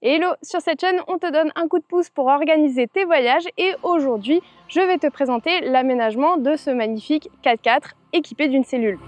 Hello, sur cette chaîne, on te donne un coup de pouce pour organiser tes voyages et aujourd'hui, je vais te présenter l'aménagement de ce magnifique 4x4 équipé d'une cellule.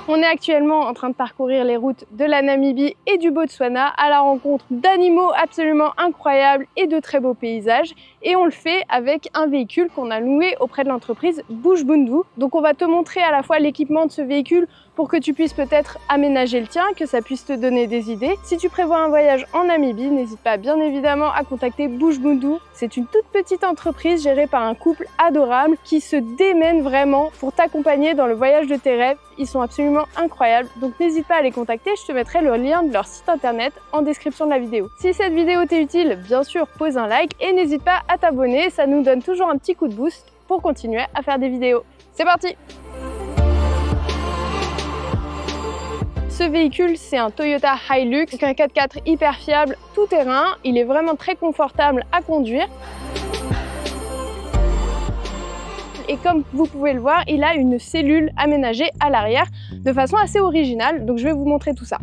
On est actuellement en train de parcourir les routes de la Namibie et du Botswana à la rencontre d'animaux absolument incroyables et de très beaux paysages. Et on le fait avec un véhicule qu'on a loué auprès de l'entreprise Bush Bundu. Donc on va te montrer à la fois l'équipement de ce véhicule pour que tu puisses peut-être aménager le tien, que ça puisse te donner des idées. Si tu prévois un voyage en Namibie, n'hésite pas bien évidemment à contacter Bush Bundu. C'est une toute petite entreprise gérée par un couple adorable qui se démène vraiment pour t'accompagner dans le voyage de tes rêves. Ils sont absolument incroyables, donc n'hésite pas à les contacter, je te mettrai le lien de leur site internet en description de la vidéo. Si cette vidéo t'est utile, bien sûr, pose un like et n'hésite pas à t'abonner, ça nous donne toujours un petit coup de boost pour continuer à faire des vidéos. C'est parti! Ce véhicule, c'est un Toyota Hilux, donc un 4x4 hyper fiable, tout terrain. Il est vraiment très confortable à conduire. Et comme vous pouvez le voir, il a une cellule aménagée à l'arrière de façon assez originale. Donc je vais vous montrer tout ça.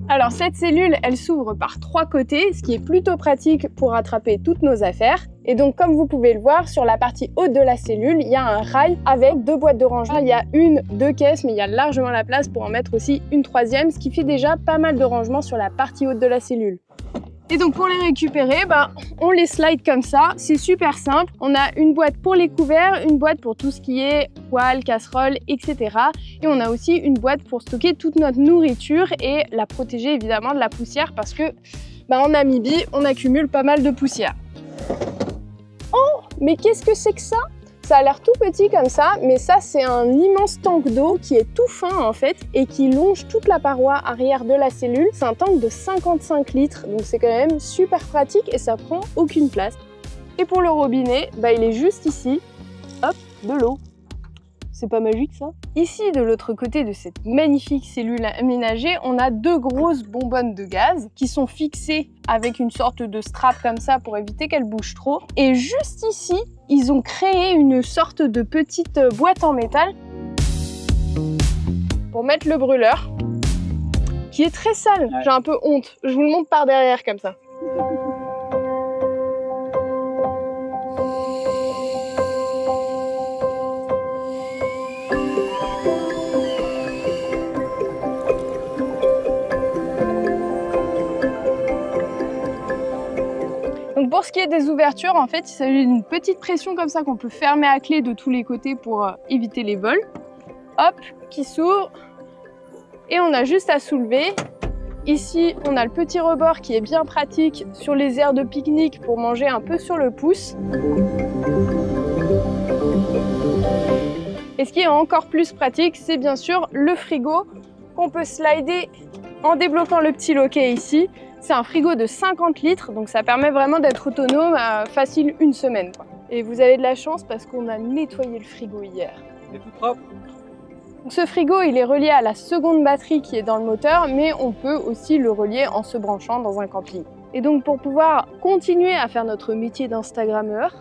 Alors cette cellule, elle s'ouvre par 3 côtés, ce qui est plutôt pratique pour attraper toutes nos affaires. Et donc comme vous pouvez le voir, sur la partie haute de la cellule, il y a un rail avec 2 boîtes de rangement. Il y a 2 caisses, mais il y a largement la place pour en mettre aussi une 3e, ce qui fait déjà pas mal de rangement sur la partie haute de la cellule. Et donc pour les récupérer, on les slide comme ça, c'est super simple. On a une boîte pour les couverts, une boîte pour tout ce qui est poêle, casserole, etc. Et on a aussi une boîte pour stocker toute notre nourriture et la protéger évidemment de la poussière parce que en Namibie, on accumule pas mal de poussière. Oh, mais qu'est-ce que c'est que ça ? Ça a l'air tout petit comme ça, mais ça c'est un immense tank d'eau qui est tout fin en fait et qui longe toute la paroi arrière de la cellule. C'est un tank de 55 litres, donc c'est quand même super pratique et ça prend aucune place. Et pour le robinet, il est juste ici. Hop, de l'eau. C'est pas magique ça? Ici, de l'autre côté de cette magnifique cellule aménagée, on a 2 grosses bonbonnes de gaz qui sont fixées avec une sorte de strap comme ça pour éviter qu'elles bougent trop. Et juste ici, ils ont créé une sorte de petite boîte en métal pour mettre le brûleur, qui est très sale. J'ai un peu honte. Je vous le montre par derrière comme ça. Donc pour ce qui est des ouvertures, en fait, il s'agit d'une petite pression comme ça qu'on peut fermer à clé de tous les côtés pour éviter les vols. Hop, qui s'ouvre. Et on a juste à soulever. Ici, on a le petit rebord qui est bien pratique sur les aires de pique-nique pour manger un peu sur le pouce. Et ce qui est encore plus pratique, c'est bien sûr le frigo qu'on peut slider en débloquant le petit loquet ici. C'est un frigo de 50 litres, donc ça permet vraiment d'être autonome facile une semaine, quoi. Et vous avez de la chance parce qu'on a nettoyé le frigo hier. C'est tout propre. Donc ce frigo, il est relié à la seconde batterie qui est dans le moteur, mais on peut aussi le relier en se branchant dans un camping. Et donc pour pouvoir continuer à faire notre métier d'instagrammeur,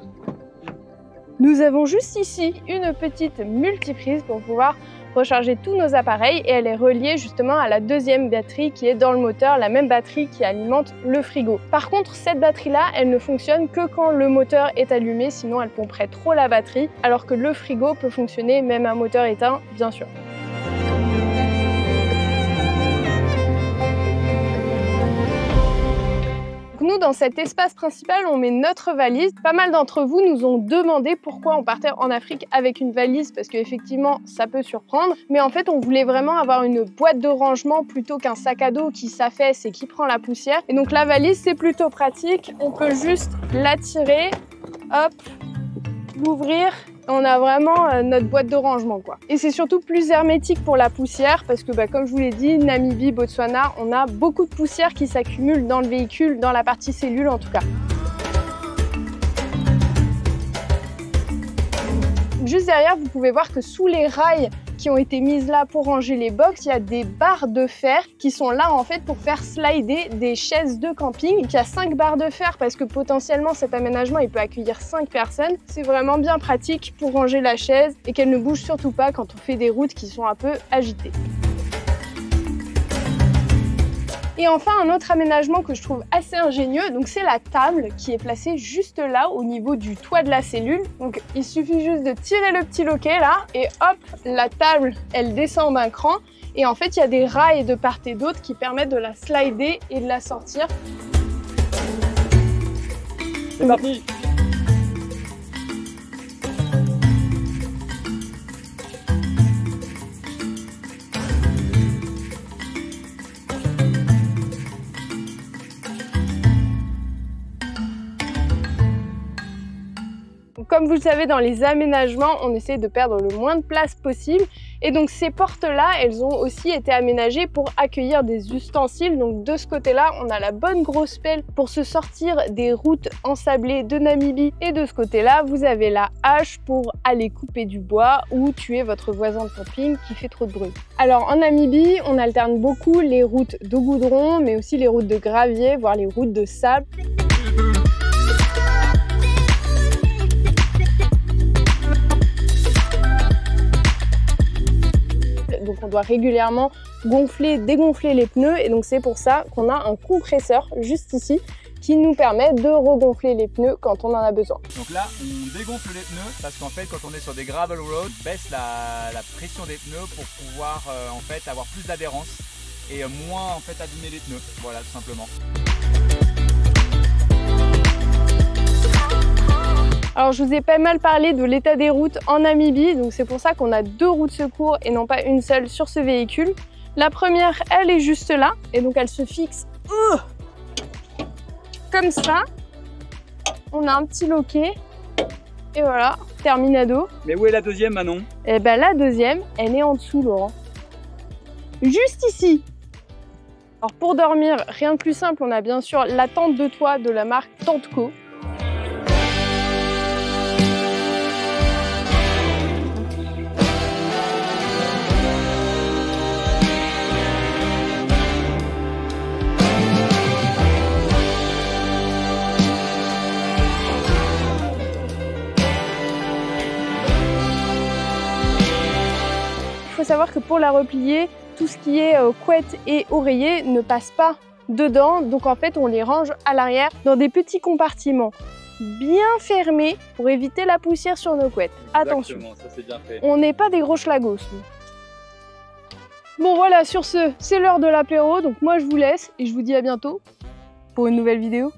nous avons juste ici une petite multiprise pour pouvoir recharger tous nos appareils et elle est reliée justement à la 2e batterie qui est dans le moteur, la même batterie qui alimente le frigo. Par contre, cette batterie-là, elle ne fonctionne que quand le moteur est allumé, sinon elle pomperait trop la batterie, alors que le frigo peut fonctionner même un moteur éteint, bien sûr. Nous, dans cet espace principal, on met notre valise. Pas mal d'entre vous nous ont demandé pourquoi on partait en Afrique avec une valise, parce qu'effectivement, ça peut surprendre. Mais en fait, on voulait vraiment avoir une boîte de rangement plutôt qu'un sac à dos qui s'affaisse et qui prend la poussière. Et donc la valise, c'est plutôt pratique. On peut juste la tirer, hop, l'ouvrir. On a vraiment notre boîte de rangement, quoi. Et c'est surtout plus hermétique pour la poussière parce que comme je vous l'ai dit, Namibie, Botswana, on a beaucoup de poussière qui s'accumule dans le véhicule, dans la partie cellule en tout cas. Juste derrière, vous pouvez voir que sous les rails qui ont été mises là pour ranger les box, il y a des barres de fer qui sont là en fait pour faire slider des chaises de camping. Il y a 5 barres de fer parce que potentiellement cet aménagement il peut accueillir 5 personnes. C'est vraiment bien pratique pour ranger la chaise et qu'elle ne bouge surtout pas quand on fait des routes qui sont un peu agitées. Et enfin, un autre aménagement que je trouve assez ingénieux, donc c'est la table qui est placée juste là au niveau du toit de la cellule. Donc il suffit juste de tirer le petit loquet là et hop, la table elle descend d'un cran. Et en fait, il y a des rails de part et d'autre qui permettent de la slider et de la sortir. C'est parti! Comme vous le savez, dans les aménagements, on essaie de perdre le moins de place possible. Et donc ces portes-là, elles ont aussi été aménagées pour accueillir des ustensiles. Donc de ce côté-là, on a la bonne grosse pelle pour se sortir des routes ensablées de Namibie. Et de ce côté-là, vous avez la hache pour aller couper du bois ou tuer votre voisin de camping qui fait trop de bruit. Alors en Namibie, on alterne beaucoup les routes de goudron, mais aussi les routes de gravier, voire les routes de sable. Donc on doit régulièrement gonfler, dégonfler les pneus et donc c'est pour ça qu'on a un compresseur juste ici qui nous permet de regonfler les pneus quand on en a besoin. Donc là on dégonfle les pneus parce qu'en fait quand on est sur des gravel roads, on baisse la pression des pneus pour pouvoir en fait avoir plus d'adhérence et moins en fait abîmer les pneus. Voilà tout simplement. Alors je vous ai pas mal parlé de l'état des routes en Namibie, donc c'est pour ça qu'on a 2 roues de secours et non pas une seule sur ce véhicule. La première, elle est juste là, et donc elle se fixe comme ça. On a un petit loquet, et voilà, terminado. Mais où est la deuxième, Manon? Et ben la deuxième, elle est en dessous, Laurent. Juste ici. Alors pour dormir, rien de plus simple, on a bien sûr la tente de toit de la marque Tentco. Il faut savoir que pour la replier, tout ce qui est couette et oreiller ne passe pas dedans. Donc en fait, on les range à l'arrière dans des petits compartiments bien fermés pour éviter la poussière sur nos couettes. Attention, ça c'est bien fait. On n'est pas des gros schlagos. Bon voilà, sur ce, c'est l'heure de l'apéro. Donc moi je vous laisse et je vous dis à bientôt pour une nouvelle vidéo.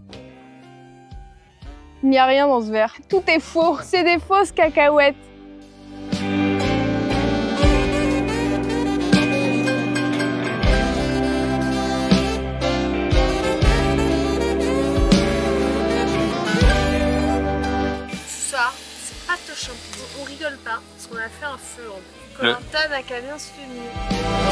Il n'y a rien dans ce verre. Tout est faux. C'est des fausses cacahuètes. On rigole pas, parce qu'on a fait un feu en plus. Corentin n'a qu'à bien se tenir.